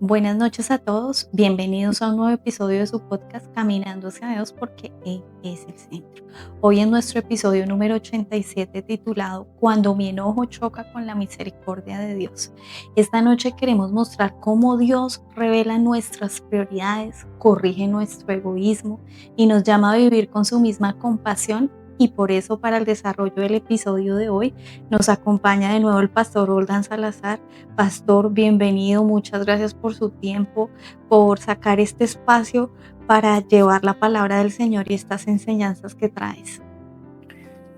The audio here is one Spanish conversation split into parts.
Buenas noches a todos, bienvenidos a un nuevo episodio de su podcast Caminando hacia Dios porque Él es el centro. Hoy en nuestro episodio número 87 titulado Cuando mi enojo choca con la misericordia de Dios. Esta noche queremos mostrar cómo Dios revela nuestras prioridades, corrige nuestro egoísmo y nos llama a vivir con su misma compasión. Y por eso para el desarrollo del episodio de hoy nos acompaña de nuevo el pastor Roldán Salazar. Pastor, bienvenido, muchas gracias por su tiempo, por sacar este espacio para llevar la palabra del Señor y estas enseñanzas que traes.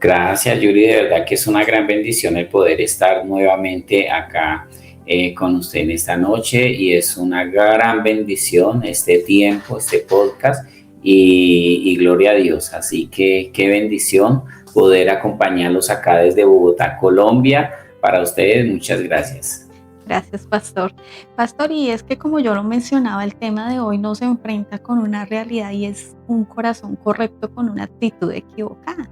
Gracias, Yuri, de verdad que es una gran bendición el poder estar nuevamente acá con usted en esta noche y es una gran bendición este tiempo, este podcast y gloria a Dios. Así que qué bendición poder acompañarlos acá desde Bogotá, Colombia. Para ustedes, muchas gracias. Gracias, pastor. Pastor, y es que como yo lo mencionaba, el tema de hoy nos enfrenta con una realidad y es un corazón correcto con una actitud equivocada.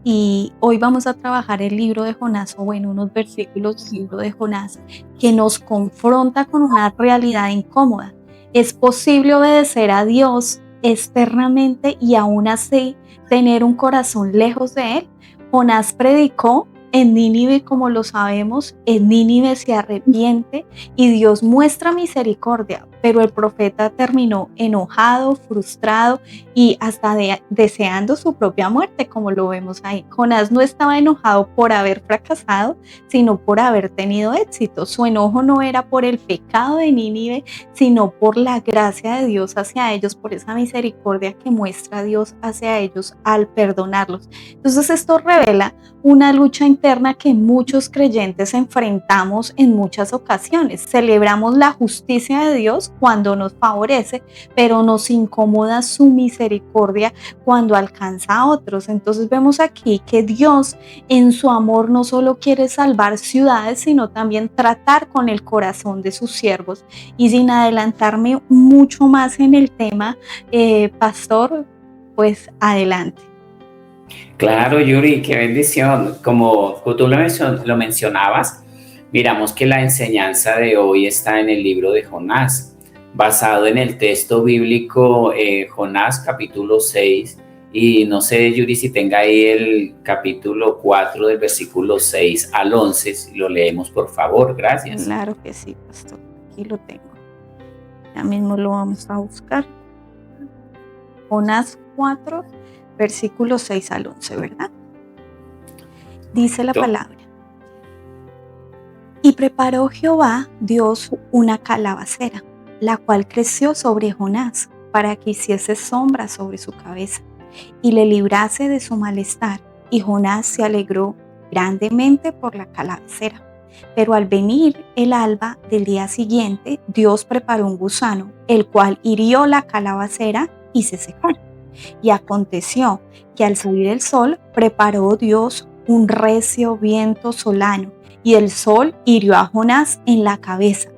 Y hoy vamos a trabajar el libro de Jonás, o bueno, unos versículos del libro de Jonás, que nos confronta con una realidad incómoda. ¿Es posible obedecer a Dios externamente y aún así tener un corazón lejos de Él? Jonás predicó en Nínive, como lo sabemos, en Nínive se arrepiente y Dios muestra misericordia, pero el profeta terminó enojado, frustrado y hasta deseando su propia muerte, como lo vemos ahí. Jonás no estaba enojado por haber fracasado, sino por haber tenido éxito. Su enojo no era por el pecado de Nínive, sino por la gracia de Dios hacia ellos, por esa misericordia que muestra Dios hacia ellos al perdonarlos. Entonces esto revela una lucha interna que muchos creyentes enfrentamos en muchas ocasiones. Celebramos la justicia de Dios cuando nos favorece, pero nos incomoda su misericordia cuando alcanza a otros. Entonces vemos aquí que Dios en su amor no solo quiere salvar ciudades, sino también tratar con el corazón de sus siervos. Y sin adelantarme mucho más en el tema, pastor, pues adelante. Claro, Yuri, qué bendición. Como tú lo mencionabas, miramos que la enseñanza de hoy está en el libro de Jonás, basado en el texto bíblico Jonás capítulo 6. Y no sé, Yuri, si tenga ahí el capítulo 4 del versículo 6 al 11, si lo leemos, por favor. Gracias. Claro que sí, pastor. Aquí lo tengo. Ya mismo lo vamos a buscar. Jonás 4, versículos 6 al 11, ¿verdad? Dice la palabra. Y preparó Jehová Dios una calabacera, la cual creció sobre Jonás, para que hiciese sombra sobre su cabeza, y le librase de su malestar. Y Jonás se alegró grandemente por la calabacera. Pero al venir el alba del día siguiente, Dios preparó un gusano, el cual hirió la calabacera y se secó. Y aconteció que al salir el sol, preparó Dios un recio viento solano, y el sol hirió a Jonás en la cabeza,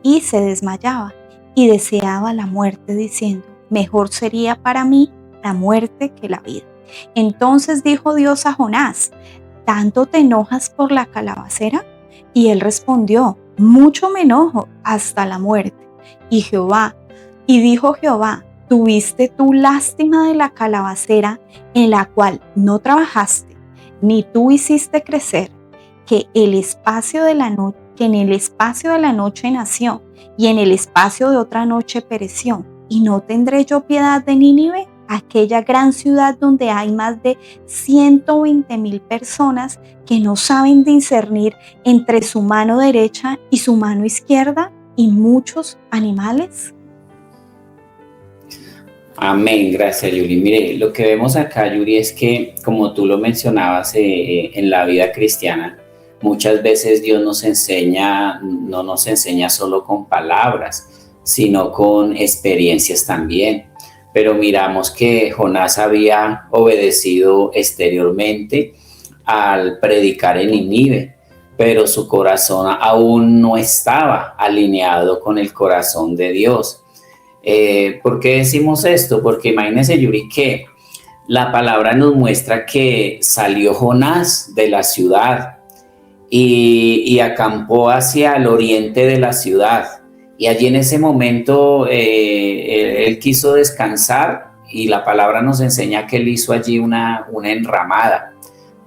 y se desmayaba, y deseaba la muerte, diciendo: mejor sería para mí la muerte que la vida. Entonces dijo Dios a Jonás: ¿tanto te enojas por la calabacera? Y él respondió: mucho me enojo, hasta la muerte. Y dijo Jehová: ¿tuviste tú lástima de la calabacera en la cual no trabajaste, ni tú hiciste crecer, que en el espacio de la noche nació, y en el espacio de otra noche pereció? ¿Y no tendré yo piedad de Nínive, aquella gran ciudad donde hay más de 120,000 personas que no saben discernir entre su mano derecha y su mano izquierda, y muchos animales? Amén, gracias, Yuri. Mire, lo que vemos acá, Yuri, es que, como tú lo mencionabas, en la vida cristiana, muchas veces Dios no nos enseña solo con palabras, sino con experiencias también. Pero miramos que Jonás había obedecido exteriormente al predicar en Nínive, pero su corazón aún no estaba alineado con el corazón de Dios. ¿Por qué decimos esto? Porque imagínense, Yuri, que la palabra nos muestra que salió Jonás de la ciudad y acampó hacia el oriente de la ciudad. y allí en ese momento él quiso descansar y la palabra nos enseña que él hizo allí una enramada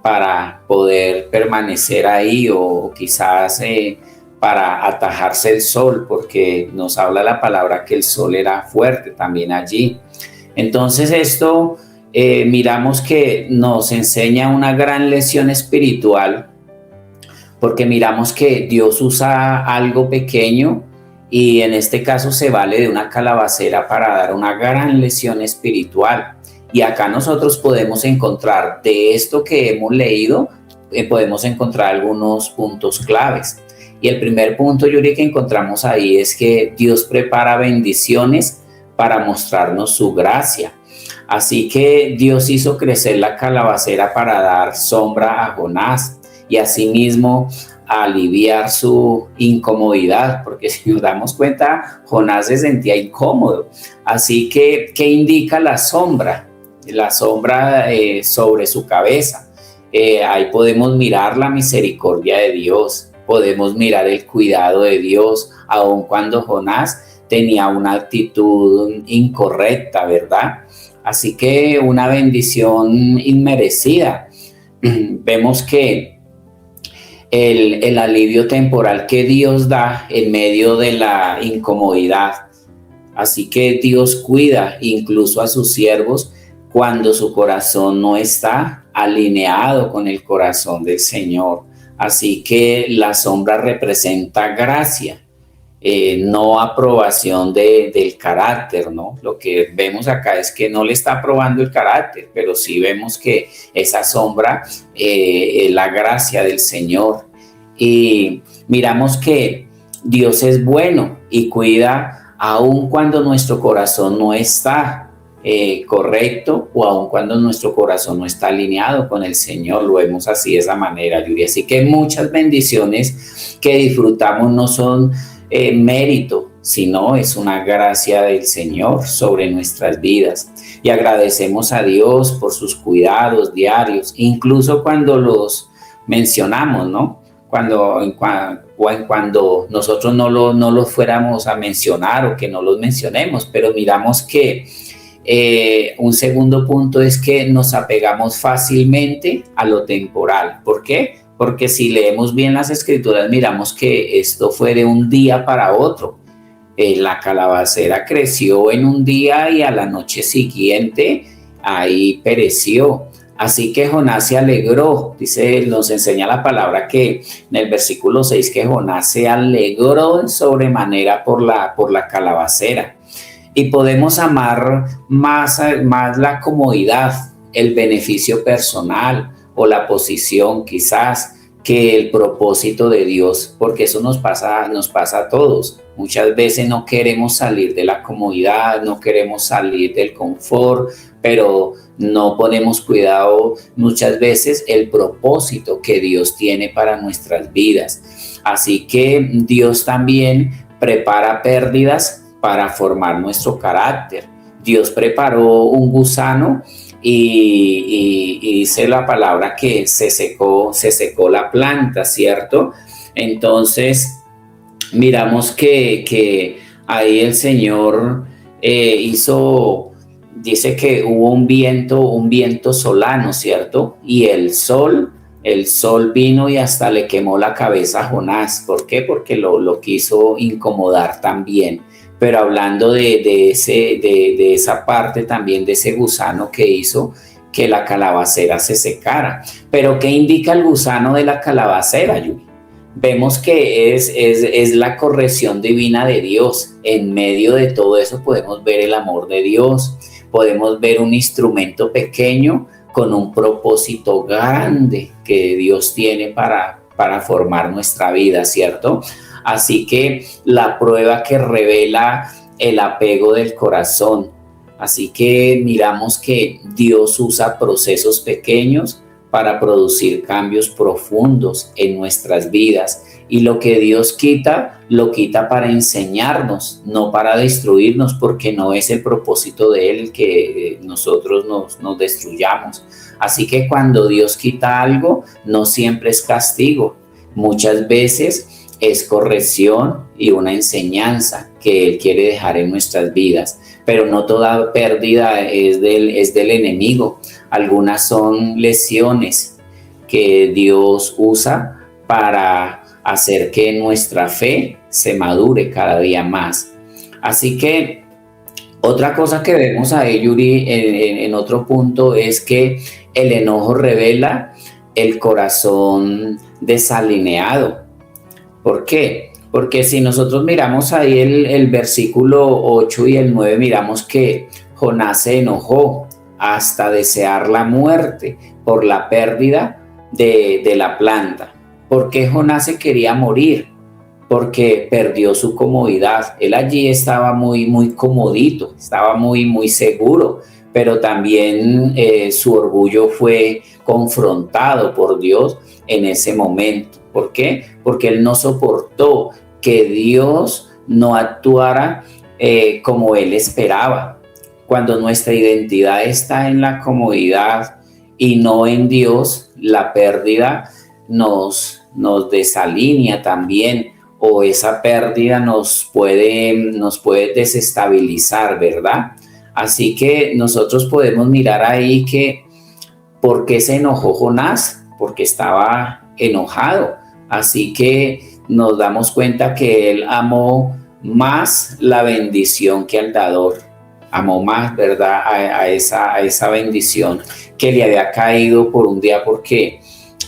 para poder permanecer ahí o quizás para atajarse el sol, porque nos habla la palabra que el sol era fuerte también allí. Entonces esto miramos que nos enseña una gran lección espiritual, porque miramos que Dios usa algo pequeño y en este caso se vale de una calabacera para dar una gran lección espiritual. Y acá nosotros podemos encontrar de esto que hemos leído, podemos encontrar algunos puntos claves. Y el primer punto, Yuri, que encontramos ahí es que Dios prepara bendiciones para mostrarnos su gracia. Así que Dios hizo crecer la calabacera para dar sombra a Jonás y asimismo aliviar su incomodidad, porque si nos damos cuenta, Jonás se sentía incómodo. Así que, ¿qué indica la sombra? La sombra sobre su cabeza. Ahí podemos mirar la misericordia de Dios, podemos mirar el cuidado de Dios, aun cuando Jonás tenía una actitud incorrecta, ¿verdad? Así que una bendición inmerecida. Vemos que el alivio temporal que Dios da en medio de la incomodidad. Así que Dios cuida incluso a sus siervos cuando su corazón no está alineado con el corazón del Señor. Así que la sombra representa gracia, no aprobación del carácter, ¿no? Lo que vemos acá es que no le está aprobando el carácter, pero sí vemos que esa sombra es la gracia del Señor. Y miramos que Dios es bueno y cuida aun cuando nuestro corazón no está correcto o aun cuando nuestro corazón no está alineado con el Señor. Lo vemos así de esa manera, Yuri. Así que muchas bendiciones que disfrutamos no son mérito, sino es una gracia del Señor sobre nuestras vidas. Y agradecemos a Dios por sus cuidados diarios, incluso cuando los mencionamos, ¿no? Cuando nosotros no los fuéramos a mencionar o que no los mencionemos, pero miramos que un segundo punto es que nos apegamos fácilmente a lo temporal. ¿Por qué? Porque si leemos bien las escrituras, miramos que esto fue de un día para otro. La calabacera creció en un día y a la noche siguiente ahí pereció. Así que Jonás se alegró, nos enseña la palabra que en el versículo 6 que Jonás se alegró sobremanera por la calabacera. Y podemos amar más la comodidad, el beneficio personal o la posición quizás que el propósito de Dios, porque eso nos pasa a todos. Muchas veces no queremos salir de la comodidad, no queremos salir del confort, pero no ponemos cuidado muchas veces el propósito que Dios tiene para nuestras vidas. Así que Dios también prepara pérdidas para formar nuestro carácter. Dios preparó un gusano y dice la palabra que se secó la planta, ¿cierto? Entonces miramos que ahí el Señor dice que hubo un viento solano, ¿cierto? Y el sol vino y hasta le quemó la cabeza a Jonás. ¿Por qué? Porque lo quiso incomodar también. Pero hablando de esa parte también de ese gusano que hizo que la calabacera se secara. Pero ¿qué indica el gusano de la calabacera, Yuri? Vemos que es la corrección divina de Dios. En medio de todo eso podemos ver el amor de Dios, podemos ver un instrumento pequeño con un propósito grande que Dios tiene para formar nuestra vida, ¿cierto? Así que la prueba que revela el apego del corazón. Así que miramos que Dios usa procesos pequeños para producir cambios profundos en nuestras vidas. Y lo que Dios quita, lo quita para enseñarnos, no para destruirnos, porque no es el propósito de Él que nosotros nos destruyamos. Así que cuando Dios quita algo, no siempre es castigo. Muchas veces es corrección y una enseñanza que Él quiere dejar en nuestras vidas. Pero no toda pérdida es del enemigo. Algunas son lesiones que Dios usa para hacer que nuestra fe se madure cada día más. Así que otra cosa que vemos ahí, Yuri, en otro punto, es que el enojo revela el corazón desalineado. ¿Por qué? Porque si nosotros miramos ahí el versículo 8 y el 9, miramos que Jonás se enojó hasta desear la muerte por la pérdida de la planta. ¿Por qué Jonás se quería morir? Porque perdió su comodidad. Él allí estaba muy comodito, estaba muy seguro, pero también su orgullo fue confrontado por Dios en ese momento. ¿Por qué? Porque él no soportó que Dios no actuara como él esperaba. Cuando nuestra identidad está en la comodidad y no en Dios, la pérdida nos desalinea también, o esa pérdida nos puede desestabilizar, ¿verdad? Así que nosotros podemos mirar ahí que ¿por qué se enojó Jonás? Porque estaba enojado. Así que nos damos cuenta que él amó más la bendición que al dador. Amó más, ¿verdad? A esa bendición que le había caído por un día, porque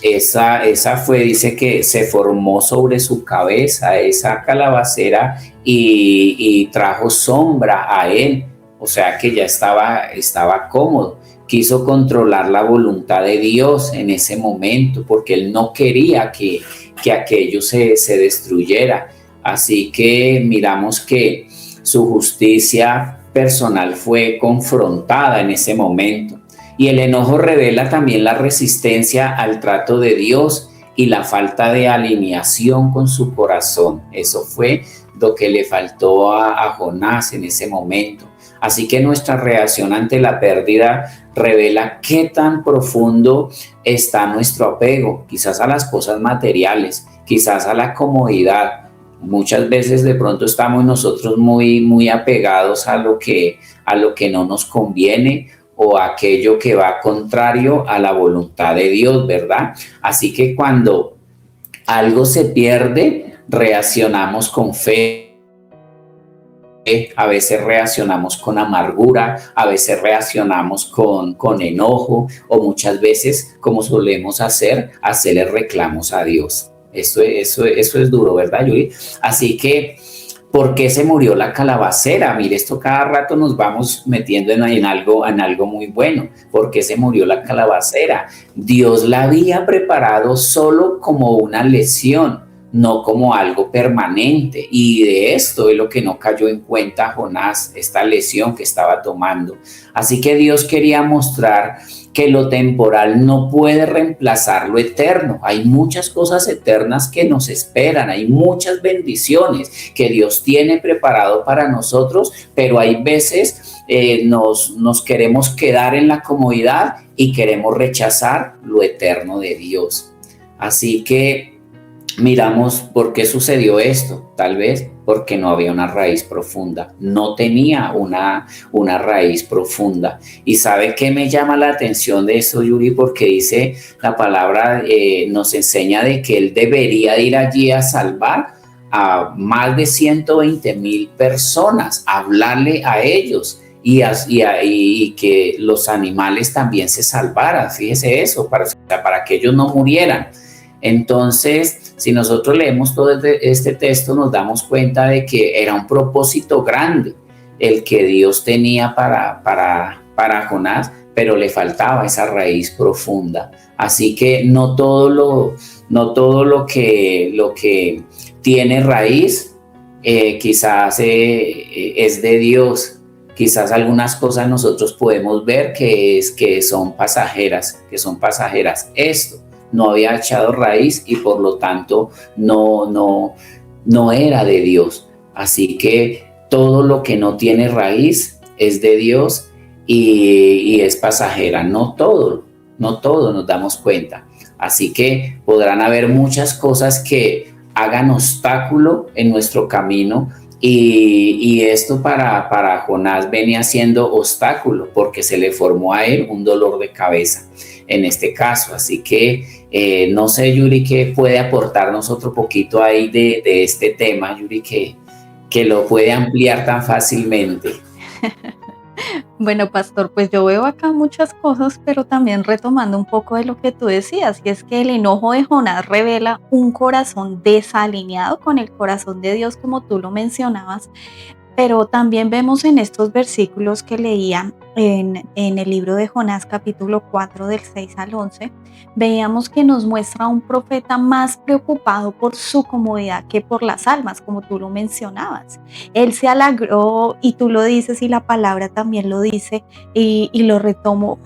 esa fue, dice que se formó sobre su cabeza esa calabacera y trajo sombra a él. O sea que ya estaba cómodo. Quiso controlar la voluntad de Dios en ese momento, porque él no quería que aquello se destruyera. Así que miramos que su justicia personal fue confrontada en ese momento. Y el enojo revela también la resistencia al trato de Dios y la falta de alineación con su corazón. Eso fue lo que le faltó a Jonás en ese momento. Así que nuestra reacción ante la pérdida revela qué tan profundo está nuestro apego, quizás a las cosas materiales, quizás a la comodidad. Muchas veces de pronto estamos nosotros muy apegados a lo que no nos conviene, o aquello que va contrario a la voluntad de Dios, ¿verdad? Así que cuando algo se pierde, reaccionamos con fe. A veces reaccionamos con amargura, a veces reaccionamos con enojo, o muchas veces, como solemos hacerle reclamos a Dios. Eso es duro, ¿verdad, Yuri? Así que, ¿por qué se murió la calabacera? Mire, esto cada rato nos vamos metiendo en algo muy bueno. ¿Por qué se murió la calabacera? Dios la había preparado solo como una lesión, no como algo permanente. Y de esto es lo que no cayó en cuenta Jonás, esta lesión que estaba tomando. Así que Dios quería mostrar que lo temporal no puede reemplazar lo eterno. Hay muchas cosas eternas que nos esperan, hay muchas bendiciones que Dios tiene preparado para nosotros, pero hay veces nos queremos quedar en la comodidad y queremos rechazar lo eterno de Dios. Así que miramos por qué sucedió esto. Tal vez porque no había una raíz profunda, no tenía una raíz profunda. ¿Y sabe qué me llama la atención de eso, Yuri? Porque dice la palabra, nos enseña de que él debería ir allí a salvar a más de 120,000 personas, hablarle a ellos y que los animales también se salvaran. Fíjese eso, para que ellos no murieran. Entonces, si nosotros leemos todo este texto, nos damos cuenta de que era un propósito grande el que Dios tenía para Jonás, pero le faltaba esa raíz profunda. Así que no todo lo que tiene raíz quizás es de Dios. Quizás algunas cosas nosotros podemos ver que son pasajeras, Esto no había echado raíz y por lo tanto no era de Dios. Así que todo lo que no tiene raíz es de Dios y es pasajera. No todo nos damos cuenta. Así que podrán haber muchas cosas que hagan obstáculo en nuestro camino. Y esto para Jonás venía siendo obstáculo porque se le formó a él un dolor de cabeza en este caso. Así que no sé, Yuri, qué puede aportarnos otro poquito ahí de este tema, Yuri, que lo puede ampliar tan fácilmente. Bueno, pastor, pues yo veo acá muchas cosas, pero también retomando un poco de lo que tú decías, y es que el enojo de Jonás revela un corazón desalineado con el corazón de Dios, como tú lo mencionabas. Pero también vemos en estos versículos que leía en el libro de Jonás, capítulo 4, del 6 al 11, veíamos que nos muestra a un profeta más preocupado por su comodidad que por las almas, como tú lo mencionabas. Él se alegró, y tú lo dices, y la palabra también lo dice, y lo retomo.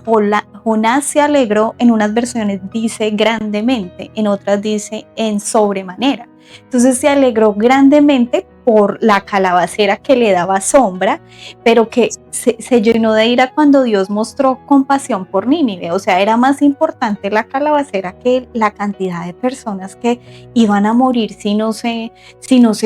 Jonás se alegró, en unas versiones dice grandemente, en otras dice en sobremanera. Entonces se alegró grandemente por la calabacera que le daba sombra, pero que se llenó de ira cuando Dios mostró compasión por Nínive. O sea, era más importante la calabacera que la cantidad de personas que iban a morir si no se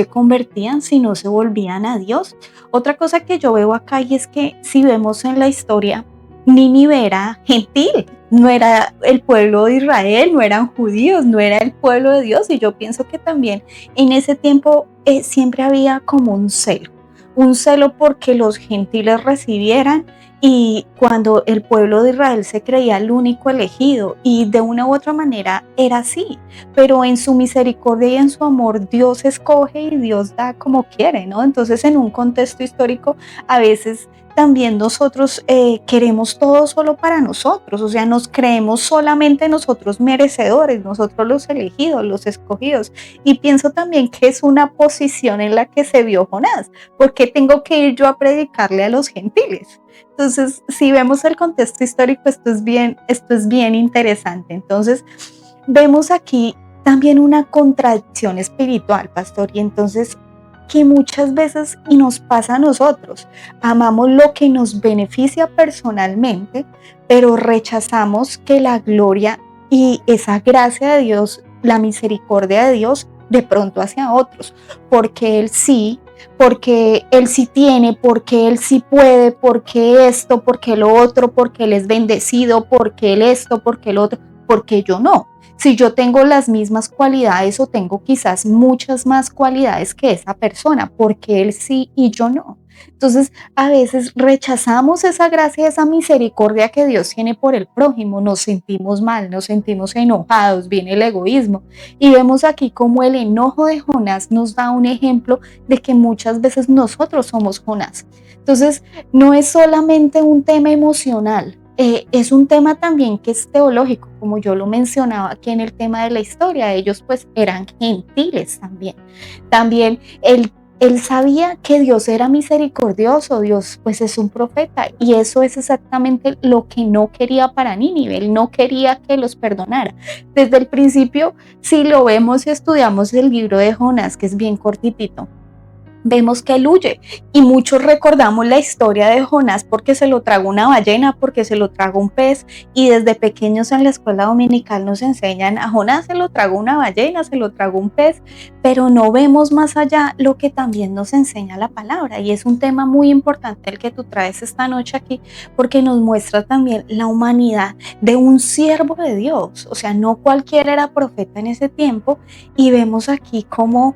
convertían, si no se volvían a Dios. Otra cosa que yo veo acá, y es que si vemos en la historia, Nínive era gentil, no era el pueblo de Israel, no eran judíos, no era el pueblo de Dios. Y yo pienso que también en ese tiempo siempre había como un celo porque los gentiles recibieran, y cuando el pueblo de Israel se creía el único elegido, y de una u otra manera era así, pero en su misericordia y en su amor Dios escoge y Dios da como quiere, ¿no? Entonces, en un contexto histórico, a veces también nosotros queremos todo solo para nosotros, o sea, nos creemos solamente nosotros merecedores, nosotros los elegidos, los escogidos. Y pienso también que es una posición en la que se vio Jonás, porque tengo que ir yo a predicarle a los gentiles. Entonces, si vemos el contexto histórico, esto es bien interesante. Entonces, vemos aquí también una contradicción espiritual, pastor, y entonces que muchas veces, y nos pasa a nosotros, amamos lo que nos beneficia personalmente, pero rechazamos que la gloria y esa gracia de Dios, la misericordia de Dios, de pronto hacia otros, porque Él sí tiene, porque Él sí puede, porque esto, porque lo otro, porque Él es bendecido, porque Él esto, porque el otro, porque yo no. Si yo tengo las mismas cualidades o tengo quizás muchas más cualidades que esa persona, porque él sí y yo no. Entonces, a veces rechazamos esa gracia, esa misericordia que Dios tiene por el prójimo, nos sentimos mal, nos sentimos enojados, viene el egoísmo. Y vemos aquí cómo el enojo de Jonás nos da un ejemplo de que muchas veces nosotros somos Jonás. Entonces, no es solamente un tema emocional, es un tema también que es teológico, como yo lo mencionaba aquí en el tema de la historia. Ellos pues eran gentiles también. También él sabía que Dios era misericordioso, Dios pues es un profeta, y eso es exactamente lo que no quería para Nínive. Él no quería que los perdonara. Desde el principio, si lo vemos y estudiamos el libro de Jonás, que es bien cortitito, vemos que él huye, y muchos recordamos la historia de Jonás porque se lo tragó una ballena, porque se lo tragó un pez, y desde pequeños en la escuela dominical nos enseñan: a Jonás se lo tragó una ballena, se lo tragó un pez, pero no vemos más allá lo que también nos enseña la palabra. Y es un tema muy importante el que tú traes esta noche aquí, porque nos muestra también la humanidad de un siervo de Dios. O sea, no cualquiera era profeta en ese tiempo, y vemos aquí cómo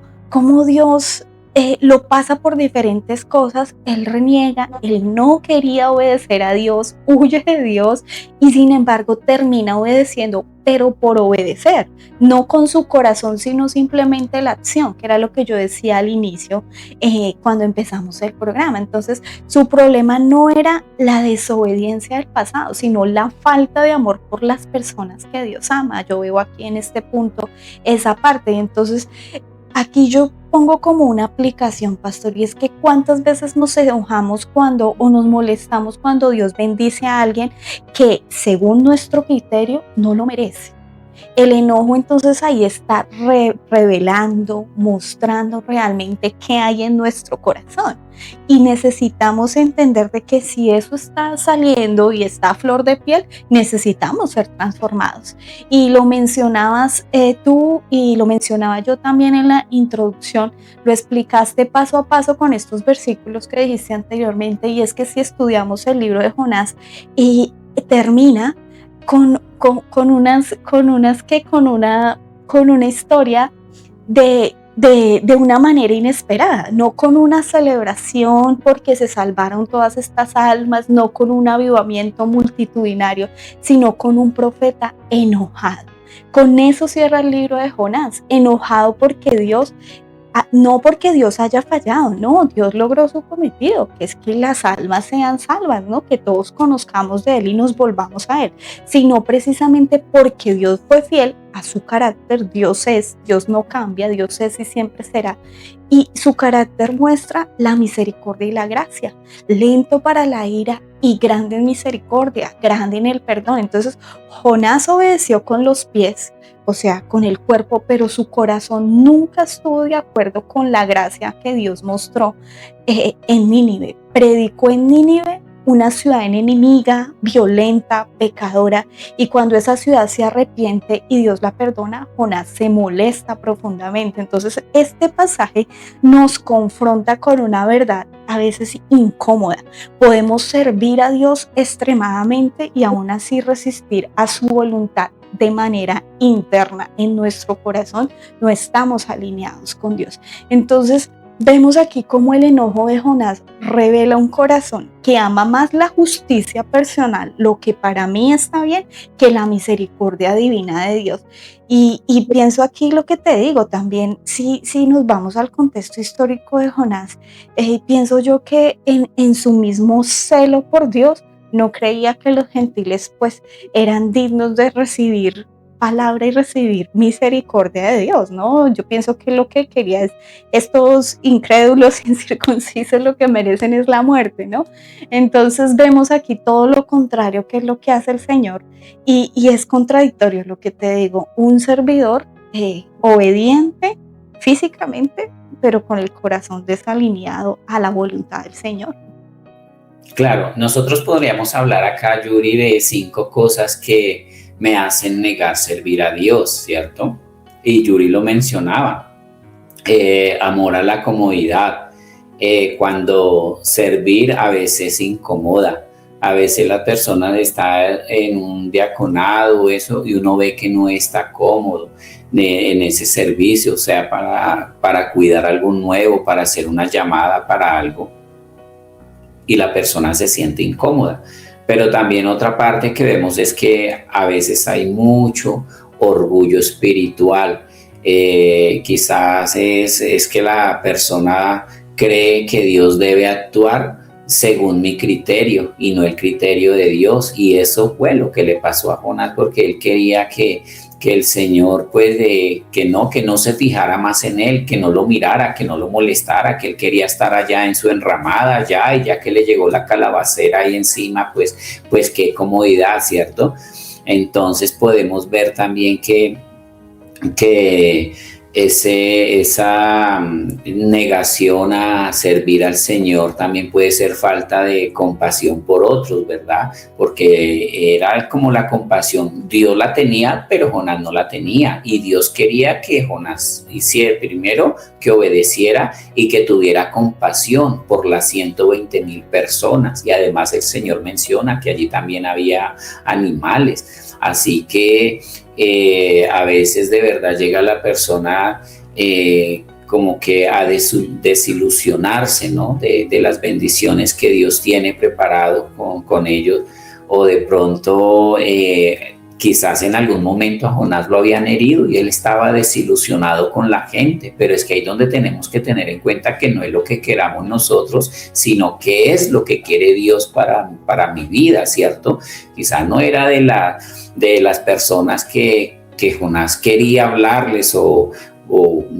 Dios lo pasa por diferentes cosas. Él reniega, él no quería obedecer a Dios, huye de Dios, y sin embargo termina obedeciendo, pero por obedecer, no con su corazón, sino simplemente la acción, que era lo que yo decía al inicio cuando empezamos el programa. Entonces, su problema no era la desobediencia del pasado, sino la falta de amor por las personas que Dios ama. Yo veo aquí en este punto esa parte. Y entonces, aquí yo pongo como una aplicación, pastor, y es que cuántas veces nos enojamos o nos molestamos cuando Dios bendice a alguien que según nuestro criterio no lo merece. El enojo entonces ahí está revelando, mostrando realmente qué hay en nuestro corazón. Y necesitamos entender de que si eso está saliendo y está a flor de piel, necesitamos ser transformados. Y lo mencionabas tú y lo mencionaba yo también en la introducción, lo explicaste paso a paso con estos versículos que dijiste anteriormente, y es que si estudiamos el libro de Jonás y termina con una historia de una manera inesperada, no con una celebración porque se salvaron todas estas almas, no con un avivamiento multitudinario, sino con un profeta enojado. Con eso cierra el libro de Jonás, enojado porque Dios, no porque Dios haya fallado, no, Dios logró su cometido, que es que las almas sean salvas, ¿no? Que todos conozcamos de Él y nos volvamos a Él, sino precisamente porque Dios fue fiel a su carácter. Dios es, Dios no cambia, Dios es y siempre será. Y su carácter muestra la misericordia y la gracia, lento para la ira y grande en misericordia, grande en el perdón. Entonces, Jonás obedeció con los pies, o sea, con el cuerpo, pero su corazón nunca estuvo de acuerdo con la gracia que Dios mostró en Nínive. Predicó en Nínive, una ciudad enemiga, violenta, pecadora, y cuando esa ciudad se arrepiente y Dios la perdona, Jonás se molesta profundamente. Entonces, este pasaje nos confronta con una verdad a veces incómoda. Podemos servir a Dios extremadamente y aún así resistir a su voluntad de manera interna. En nuestro corazón no estamos alineados con Dios. Entonces, vemos aquí cómo el enojo de Jonás revela un corazón que ama más la justicia personal, lo que para mí está bien, que la misericordia divina de Dios. Y pienso aquí lo que te digo también, si nos vamos al contexto histórico de Jonás, pienso yo que en su mismo celo por Dios, no creía que los gentiles pues eran dignos de recibir palabra y recibir misericordia de Dios, ¿no? Yo pienso que lo que quería es estos incrédulos incircuncisos lo que merecen es la muerte, ¿no? Entonces vemos aquí todo lo contrario que es lo que hace el Señor, y es contradictorio lo que te digo, un servidor obediente físicamente, pero con el corazón desalineado a la voluntad del Señor. Claro, nosotros podríamos hablar acá, Yuri, de 5 cosas que me hacen negar servir a Dios, ¿cierto? Y Yuri lo mencionaba. Amor a la comodidad, cuando servir a veces incomoda, a veces la persona está en un diaconado eso, y uno ve que no está cómodo en ese servicio, o sea, para cuidar algo nuevo, para hacer una llamada para algo, y la persona se siente incómoda. Pero también otra parte que vemos es que a veces hay mucho orgullo espiritual. Quizás es que la persona cree que Dios debe actuar según mi criterio y no el criterio de Dios, y eso fue lo que le pasó a Jonás, porque él quería que el Señor pues que no se fijara más en él, que no lo mirara, que no lo molestara, que él quería estar allá en su enramada allá, y ya que le llegó la calabacera ahí encima, pues qué comodidad, ¿cierto? Entonces podemos ver también que esa negación a servir al Señor también puede ser falta de compasión por otros, ¿verdad? Porque era como la compasión, Dios la tenía, pero Jonás no la tenía, y Dios quería que Jonás hiciera primero, que obedeciera y que tuviera compasión por las 120,000 personas, y además el Señor menciona que allí también había animales, así que a veces de verdad llega la persona como que a desilusionarse, ¿no? De las bendiciones que Dios tiene preparado con ellos, o de pronto quizás en algún momento a Jonás lo habían herido y él estaba desilusionado con la gente, pero es que ahí es donde tenemos que tener en cuenta que no es lo que queramos nosotros, sino que es lo que quiere Dios para mi vida, ¿cierto? Quizás no era de las personas que Jonás quería hablarles o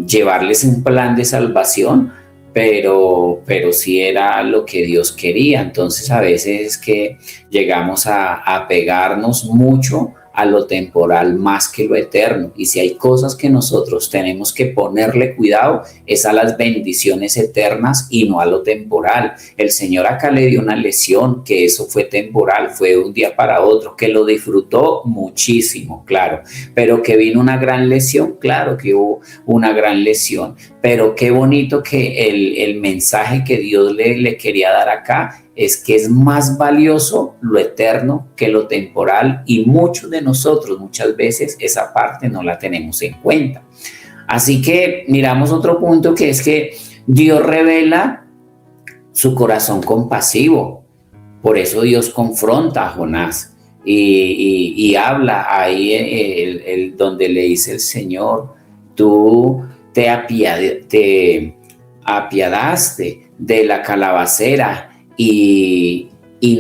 llevarles un plan de salvación, pero sí era lo que Dios quería. Entonces a veces es que llegamos a apegarnos mucho a lo temporal más que lo eterno. Y si hay cosas que nosotros tenemos que ponerle cuidado, es a las bendiciones eternas y no a lo temporal. El Señor acá le dio una lección, que eso fue temporal, fue de un día para otro, que lo disfrutó muchísimo, claro, pero que vino una gran lesión, claro que hubo una gran lesión, pero qué bonito que el mensaje que Dios le quería dar acá es que es más valioso lo eterno que lo temporal, y muchos de nosotros muchas veces esa parte no la tenemos en cuenta. Así que miramos otro punto, que es que Dios revela su corazón compasivo. Por eso Dios confronta a Jonás y habla ahí donde le dice el Señor: tú te apiadaste de la calabacera, y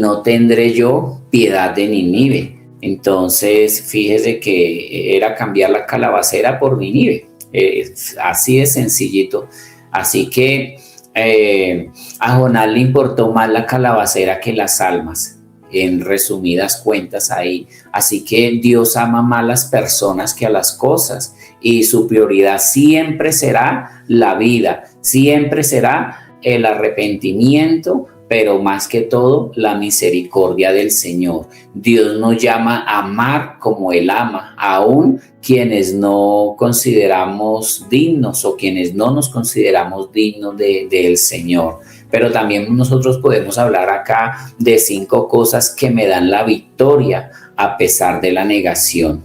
no tendré yo piedad de Nínive. Entonces, fíjese que era cambiar la calabacera por Nínive. Así de sencillito. Así que a Jonás le importó más la calabacera que las almas, en resumidas cuentas ahí. Así que Dios ama más a las personas que a las cosas, y su prioridad siempre será la vida, siempre será el arrepentimiento, pero más que todo la misericordia del Señor. Dios nos llama a amar como Él ama, aún quienes no consideramos dignos o quienes no nos consideramos dignos del Señor. Pero también nosotros podemos hablar acá de 5 cosas que me dan la victoria a pesar de la negación.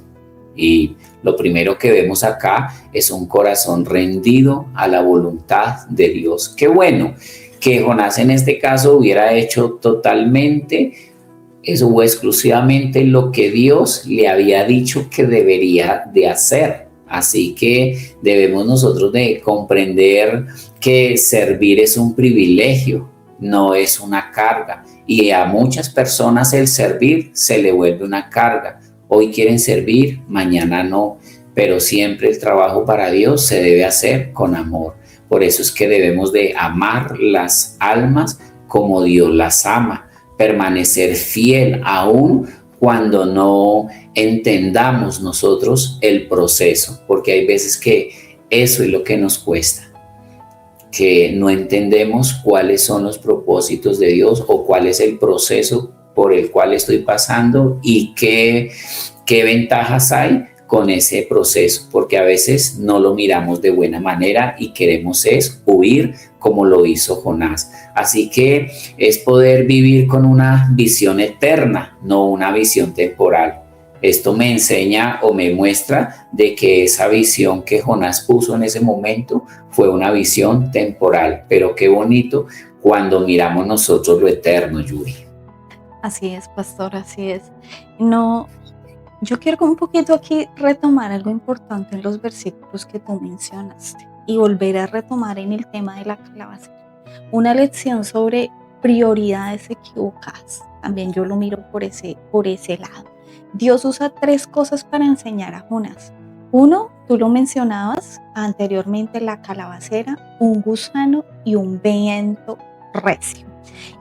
Y lo primero que vemos acá es un corazón rendido a la voluntad de Dios. Qué bueno que Jonás en este caso hubiera hecho totalmente eso, o exclusivamente lo que Dios le había dicho que debería de hacer. Así que debemos nosotros de comprender que servir es un privilegio, no es una carga. Y a muchas personas el servir se le vuelve una carga. Hoy quieren servir, mañana no, pero siempre el trabajo para Dios se debe hacer con amor. Por eso es que debemos de amar las almas como Dios las ama, permanecer fiel aún cuando no entendamos nosotros el proceso, porque hay veces que eso es lo que nos cuesta, que no entendemos cuáles son los propósitos de Dios o cuál es el proceso por el cual estoy pasando y qué ventajas hay con ese proceso, porque a veces no lo miramos de buena manera y queremos huir, como lo hizo Jonás. Así que es poder vivir con una visión eterna, no una visión temporal. Esto me enseña o me muestra de que esa visión que Jonás puso en ese momento fue una visión temporal, pero qué bonito cuando miramos nosotros lo eterno, Yuri. Así es, pastor, así es. No, yo quiero un poquito aquí retomar algo importante en los versículos que tú mencionaste y volver a retomar en el tema de la calabacera. Una lección sobre prioridades equivocadas. También yo lo miro por ese lado. Dios usa 3 cosas para enseñar a Jonás. 1, tú lo mencionabas anteriormente, la calabacera, un gusano y un viento recio.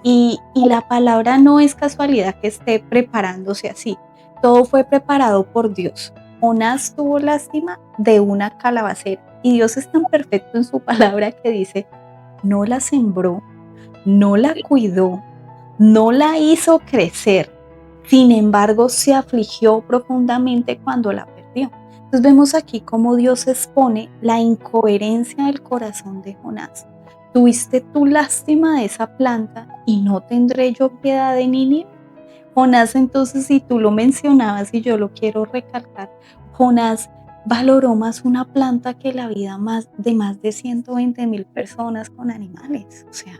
Y la palabra no es casualidad que esté preparándose así. Todo fue preparado por Dios. Jonás tuvo lástima de una calabacera y Dios es tan perfecto en su palabra que dice: no la sembró, no la cuidó, no la hizo crecer. Sin embargo, se afligió profundamente cuando la perdió. Entonces vemos aquí cómo Dios expone la incoherencia del corazón de Jonás. Tuviste tu lástima de esa planta y no tendré yo piedad de Nínive. Jonás, entonces, si tú lo mencionabas y yo lo quiero recalcar, Jonás valoró más una planta que la vida de más de 120,000 personas con animales. O sea,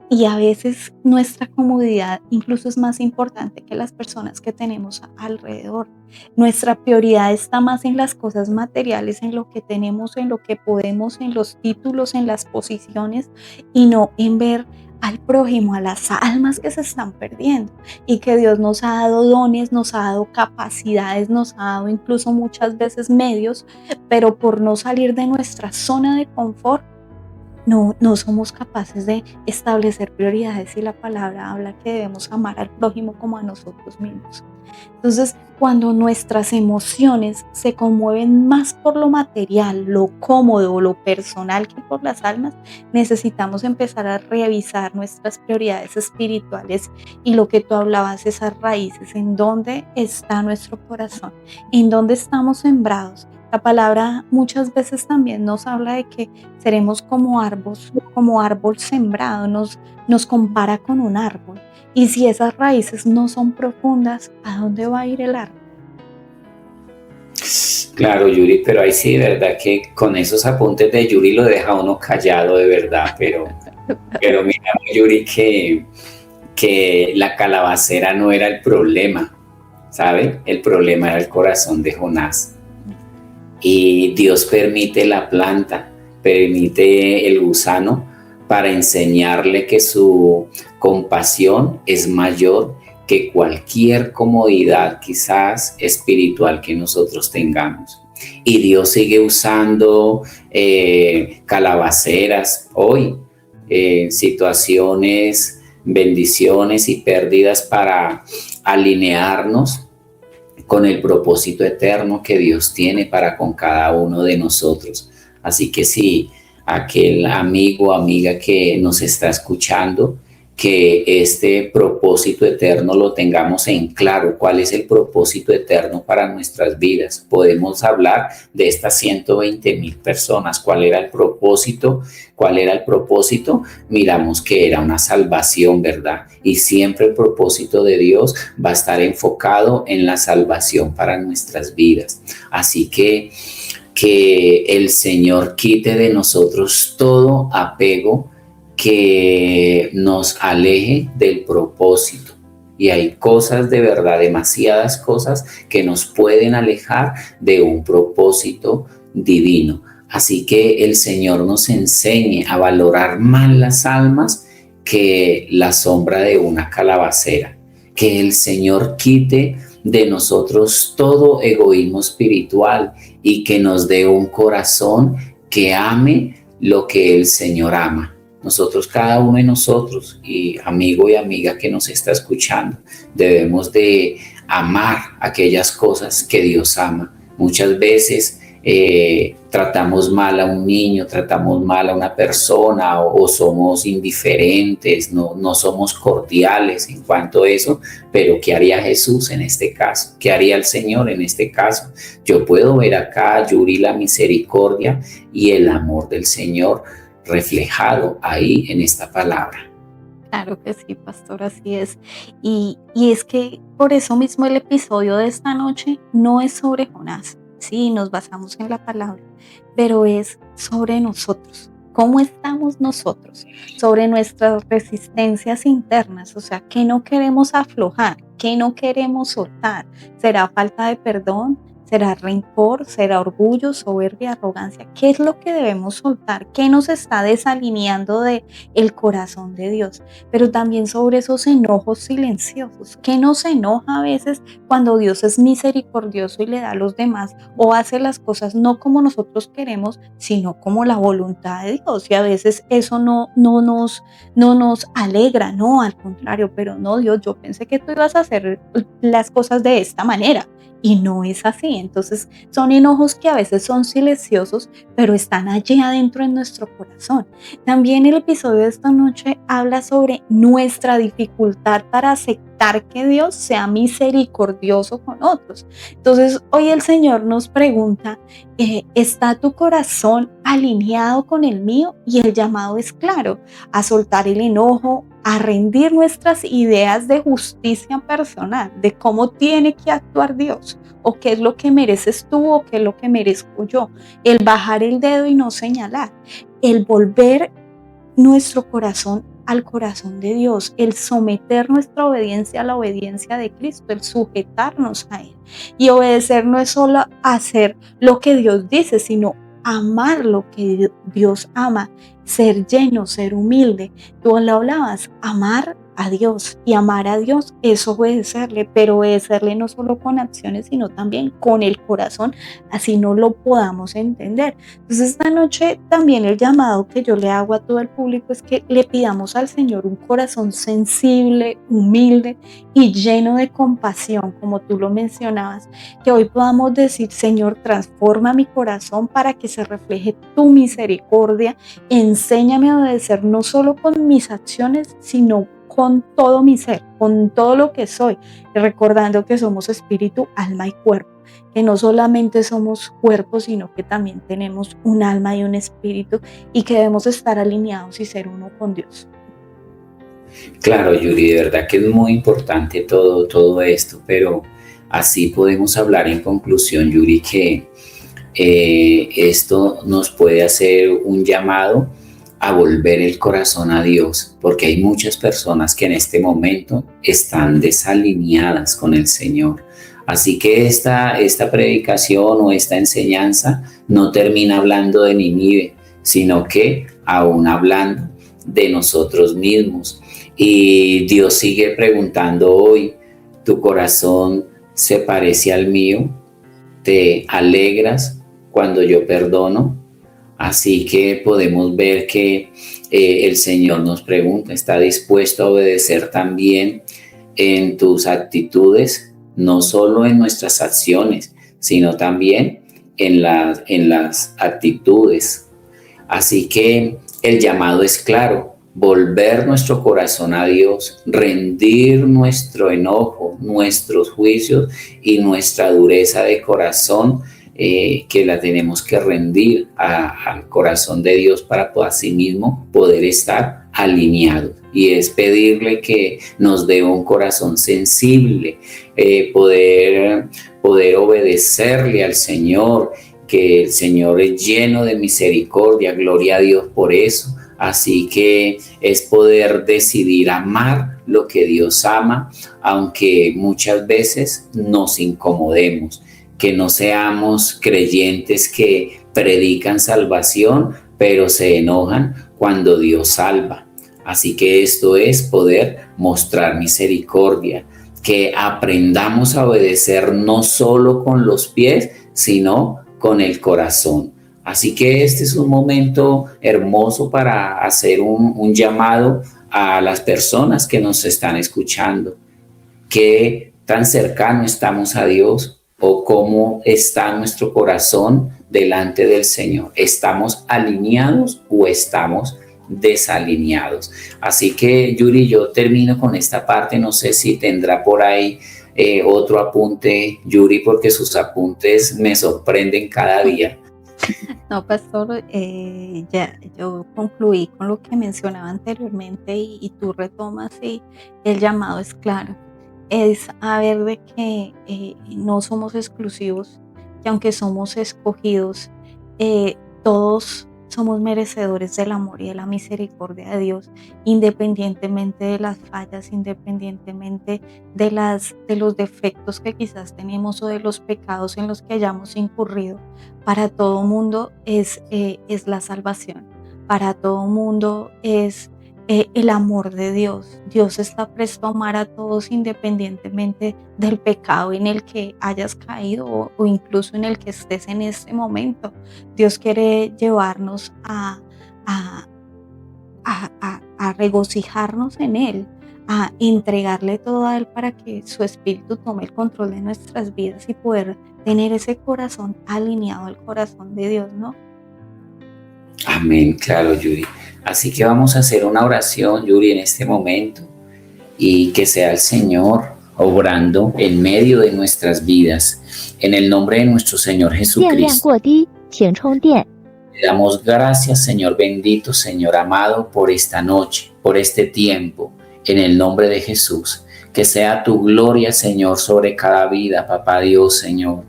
y a veces nuestra comodidad incluso es más importante que las personas que tenemos alrededor. Nuestra prioridad está más en las cosas materiales, en lo que tenemos, en lo que podemos, en los títulos, en las posiciones, y no en ver al prójimo, a las almas que se están perdiendo, y que Dios nos ha dado dones, nos ha dado capacidades, nos ha dado incluso muchas veces medios, pero por no salir de nuestra zona de confort, no somos capaces de establecer prioridades y la palabra habla que debemos amar al prójimo como a nosotros mismos. Entonces, cuando nuestras emociones se conmueven más por lo material, lo cómodo o lo personal que por las almas, necesitamos empezar a revisar nuestras prioridades espirituales y lo que tú hablabas, esas raíces, en dónde está nuestro corazón, en dónde estamos sembrados. La palabra muchas veces también nos habla de que seremos como árbol sembrado, nos compara con un árbol. Y si esas raíces no son profundas, ¿a dónde va a ir el árbol? Claro, Yuri, pero ahí sí, de verdad que con esos apuntes de Yuri lo deja uno callado de verdad, pero mira, Yuri, que la calabacera no era el problema, ¿sabe? El problema era el corazón de Jonás. Y Dios permite la planta, permite el gusano para enseñarle que su compasión es mayor que cualquier comodidad quizás espiritual que nosotros tengamos. Y Dios sigue usando calabaceras hoy, situaciones, bendiciones y pérdidas para alinearnos con el propósito eterno que Dios tiene para con cada uno de nosotros. Así que si aquel amigo o amiga que nos está escuchando, que este propósito eterno lo tengamos en claro, cuál es el propósito eterno para nuestras vidas. Podemos hablar de estas 120,000 personas, cuál era el propósito, miramos que era una salvación, ¿verdad? Y siempre el propósito de Dios va a estar enfocado en la salvación para nuestras vidas. Así que el Señor quite de nosotros todo apego que nos aleje del propósito. Y hay cosas de verdad, demasiadas cosas que nos pueden alejar de un propósito divino. Así que el Señor nos enseñe a valorar más las almas que la sombra de una calabacera. Que el Señor quite de nosotros todo egoísmo espiritual y que nos dé un corazón que ame lo que el Señor ama. Nosotros, cada uno de nosotros, y amigo y amiga que nos está escuchando, debemos de amar aquellas cosas que Dios ama. Muchas veces tratamos mal a un niño, tratamos mal a una persona o somos indiferentes, no somos cordiales en cuanto a eso, pero ¿qué haría Jesús en este caso? ¿Qué haría el Señor en este caso? Yo puedo ver acá, Yuri, la misericordia y el amor del Señor reflejado ahí en esta palabra. Claro que sí, pastor, así es. Y es que por eso mismo el episodio de esta noche no es sobre Jonás. Sí, nos basamos en la palabra, pero es sobre nosotros. ¿Cómo estamos nosotros? Sobre nuestras resistencias internas, o sea, ¿qué no queremos aflojar? ¿Qué no queremos soltar? ¿Será falta de perdón? ¿Será rencor? ¿Será orgullo, soberbia, arrogancia? ¿Qué es lo que debemos soltar? ¿Qué nos está desalineando de el corazón de Dios? Pero también sobre esos enojos silenciosos. ¿Qué nos enoja a veces cuando Dios es misericordioso y le da a los demás o hace las cosas no como nosotros queremos, sino como la voluntad de Dios? Y a veces eso no nos alegra, no, al contrario, pero no, Dios, yo pensé que tú ibas a hacer las cosas de esta manera. Y no es así. Entonces son enojos que a veces son silenciosos, pero están allí adentro en nuestro corazón. También el episodio de esta noche habla sobre nuestra dificultad para aceptar que Dios sea misericordioso con otros. Entonces hoy el Señor nos pregunta, ¿está tu corazón alineado con el mío? Y el llamado es claro, a soltar el enojo, a rendir nuestras ideas de justicia personal, de cómo tiene que actuar Dios, o qué es lo que mereces tú o qué es lo que merezco yo, el bajar el dedo y no señalar, el volver nuestro corazón al corazón de Dios, el someter nuestra obediencia a la obediencia de Cristo, el sujetarnos a Él. Y obedecer no es solo hacer lo que Dios dice, sino amar lo que Dios ama, ser lleno, ser humilde. Tú lo hablabas, amar a Dios. Y amar a Dios es obedecerle, pero obedecerle no solo con acciones, sino también con el corazón, así no lo podamos entender. Entonces esta noche también el llamado que yo le hago a todo el público es que le pidamos al Señor un corazón sensible, humilde y lleno de compasión, como tú lo mencionabas, que hoy podamos decir: Señor, transforma mi corazón para que se refleje tu misericordia, enséñame a obedecer no solo con mis acciones, sino con todo mi ser, con todo lo que soy, recordando que somos espíritu, alma y cuerpo, que no solamente somos cuerpos, sino que también tenemos un alma y un espíritu, y que debemos estar alineados y ser uno con Dios. Claro, Yuri, de verdad que es muy importante todo esto, pero así podemos hablar en conclusión, Yuri, que esto nos puede hacer un llamado a volver el corazón a Dios, porque hay muchas personas que en este momento están desalineadas con el Señor. Así que esta predicación o esta enseñanza no termina hablando de Nínive, sino que aún hablando de nosotros mismos. Y Dios sigue preguntando hoy: ¿tu corazón se parece al mío? ¿Te alegras cuando yo perdono? Así que podemos ver que el Señor nos pregunta: ¿está dispuesto a obedecer también en tus actitudes? No solo en nuestras acciones, sino también en las actitudes. Así que el llamado es claro: volver nuestro corazón a Dios, rendir nuestro enojo, nuestros juicios y nuestra dureza de corazón, que la tenemos que rendir al corazón de Dios para así mismo poder estar alineados. Y es pedirle que nos dé un corazón sensible, poder obedecerle al Señor, que el Señor es lleno de misericordia, gloria a Dios por eso. Así que es poder decidir amar lo que Dios ama, aunque muchas veces nos incomodemos, que no seamos creyentes que predican salvación, pero se enojan cuando Dios salva. Así que esto es poder mostrar misericordia, que aprendamos a obedecer no solo con los pies, sino con el corazón. Así que este es un momento hermoso para hacer un llamado a las personas que nos están escuchando. ¿Qué tan cercano estamos a Dios o cómo está nuestro corazón delante del Señor? ¿Estamos alineados o estamos desalineados? Así que, Yuri, yo termino con esta parte. No sé si tendrá por ahí otro apunte, Yuri, porque sus apuntes me sorprenden cada día. No, pastor, ya yo concluí con lo que mencionaba anteriormente y tú retomas y el llamado es claro. Es a ver de que no somos exclusivos, que aunque somos escogidos, todos somos merecedores del amor y de la misericordia de Dios, independientemente de las fallas, independientemente de los defectos que quizás tenemos o de los pecados en los que hayamos incurrido. Para todo mundo es la salvación, para todo mundo es el amor de Dios. Dios está presto a amar a todos independientemente del pecado en el que hayas caído o incluso en el que estés en este momento. Dios quiere llevarnos a, a regocijarnos en Él, a entregarle todo a Él para que su Espíritu tome el control de nuestras vidas y poder tener ese corazón alineado al corazón de Dios, ¿no? Amén, claro, Yuri. Así que vamos a hacer una oración, Yuri, en este momento, y que sea el Señor obrando en medio de nuestras vidas. En el nombre de nuestro Señor Jesucristo. Le damos gracias, Señor bendito, Señor amado, por esta noche, por este tiempo, en el nombre de Jesús. Que sea tu gloria, Señor, sobre cada vida, Papá Dios, Señor.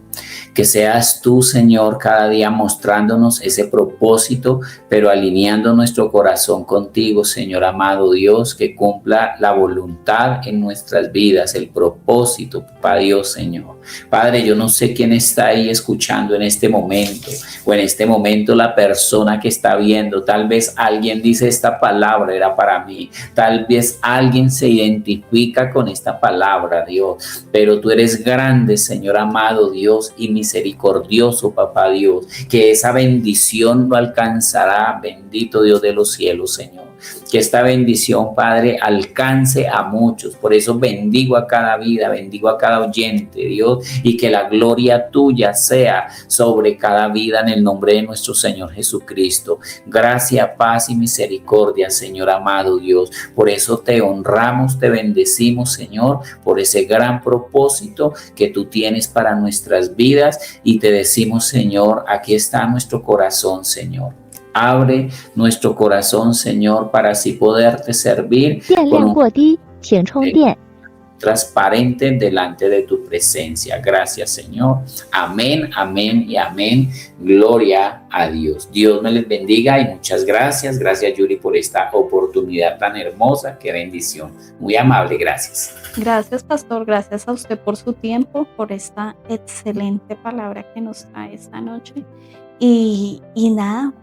que seas tú, Señor, cada día mostrándonos ese propósito, pero alineando nuestro corazón contigo, Señor amado Dios, que cumpla la voluntad en nuestras vidas, el propósito, Papá Dios, Señor. Padre, yo no sé quién está ahí escuchando en este momento, o en este momento la persona que está viendo, tal vez alguien dice esta palabra era para mí, tal vez alguien se identifica con esta palabra, Dios, pero tú eres grande, Señor amado Dios, y misericordioso, Papá Dios, que esa bendición lo alcanzará, bendito Dios de los cielos, Señor. Que esta bendición, Padre, alcance a muchos. Por eso bendigo a cada vida, bendigo a cada oyente, Dios, y que la gloria tuya sea sobre cada vida en el nombre de nuestro Señor Jesucristo. Gracia, paz y misericordia, Señor amado Dios. Por eso te honramos, te bendecimos, Señor, por ese gran propósito que tú tienes para nuestras vidas, y te decimos, Señor, aquí está nuestro corazón, Señor. Abre nuestro corazón, Señor, para así poderte servir con un transparente delante de tu presencia. Gracias, Señor. Amén, amén y amén. Gloria a Dios. Dios me les bendiga y muchas gracias. Gracias, Yuri, por esta oportunidad tan hermosa. Qué bendición. Muy amable, gracias. Gracias, pastor. Gracias a usted por su tiempo, por esta excelente palabra que nos trae esta noche. Y nada,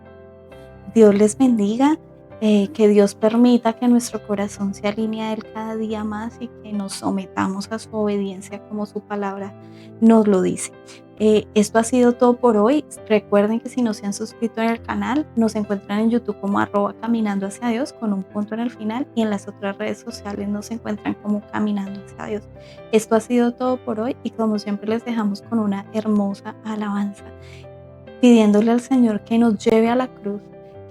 Dios les bendiga, que Dios permita que nuestro corazón se alinee a Él cada día más y que nos sometamos a su obediencia como su palabra nos lo dice. Esto ha sido todo por hoy. Recuerden que si no se han suscrito en el canal, nos encuentran en YouTube como @caminando hacia Dios con un punto en el final, y en las otras redes sociales nos encuentran como caminando hacia Dios. Esto ha sido todo por hoy, y como siempre les dejamos con una hermosa alabanza, pidiéndole al Señor que nos lleve a la cruz,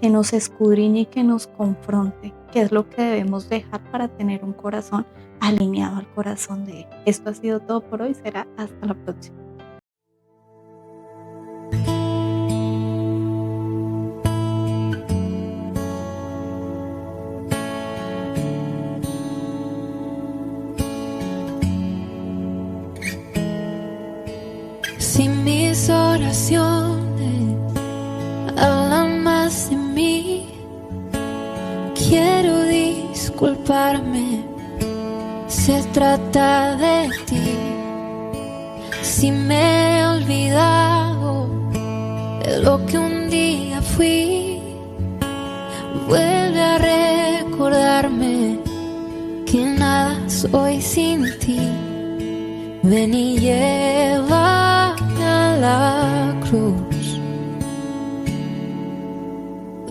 que nos escudriñe y que nos confronte, que es lo que debemos dejar para tener un corazón alineado al corazón de Él. Esto ha sido todo por hoy, será hasta la próxima. Si mis oraciones hablan más de mí, quiero disculparme, se trata de ti. Si me he olvidado de lo que un día fui, vuelve a recordarme que nada soy sin ti. Ven y llévame a la cruz,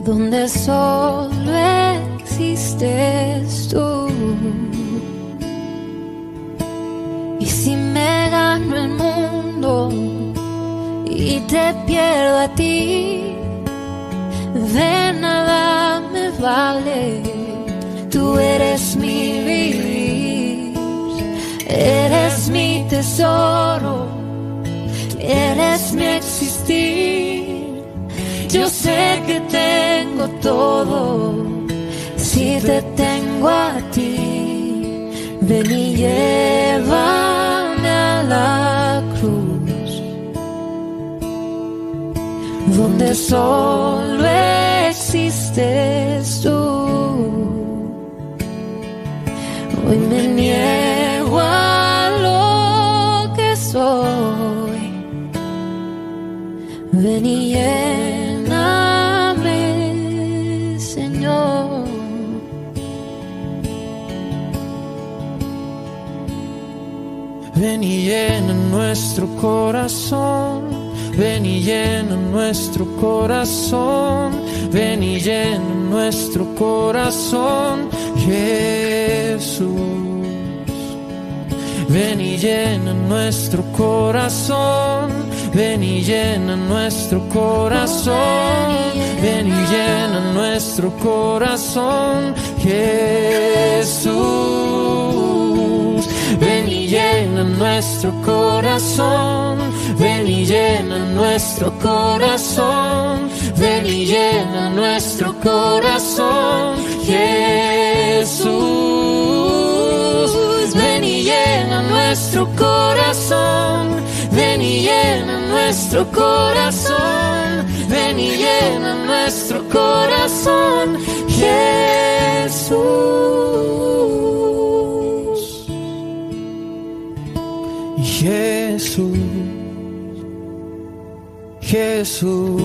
donde solo existes tú. Y si me gano el mundo y te pierdo a ti, de nada me vale. Tú eres mi vivir, eres mi tesoro, eres mi existir. Yo sé que tengo todo si te tengo a ti. Ven y llévame a la cruz, donde solo existes tú. Hoy me niego a lo que soy. Ven y lléname, Señor. Ven y llena nuestro corazón, ven y llena nuestro corazón, ven y llena nuestro corazón, Jesús. Ven y llena nuestro corazón, ven y llena nuestro corazón, ven y llena nuestro corazón, Jesús. Ven y llena nuestro corazón, ven y llena nuestro corazón, ven y llena nuestro corazón, Jesús. Ven y llena nuestro corazón, ven y llena nuestro corazón, ven y llena nuestro corazón, Jesús, Jesús, Jesús,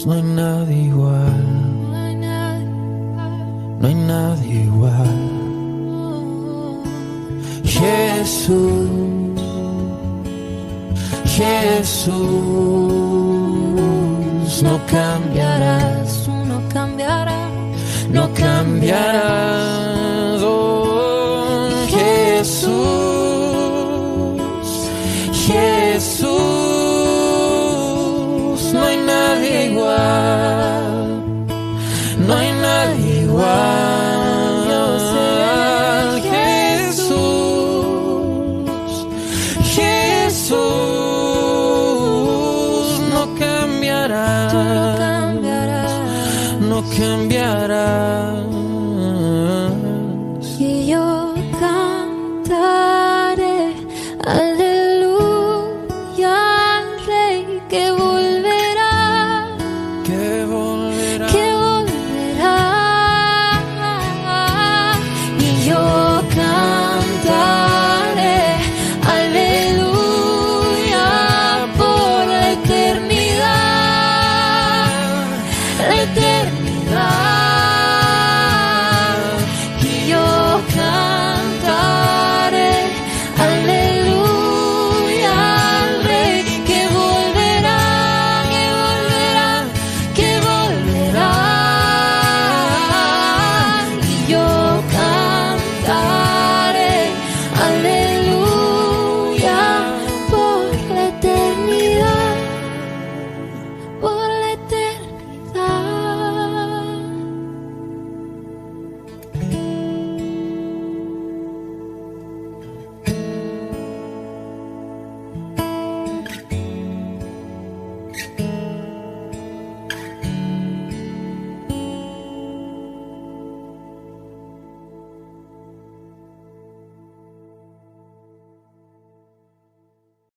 no hay nadie igual, no hay nadie igual, Jesús, Jesús, no cambiarás, Tú no cambiarás. no cambiarás, oh, Jesús, Jesús, no hay nadie igual, no hay nadie igual, Jesús, Jesús, no cambiarás, Tú no cambiarás. no cambiarás.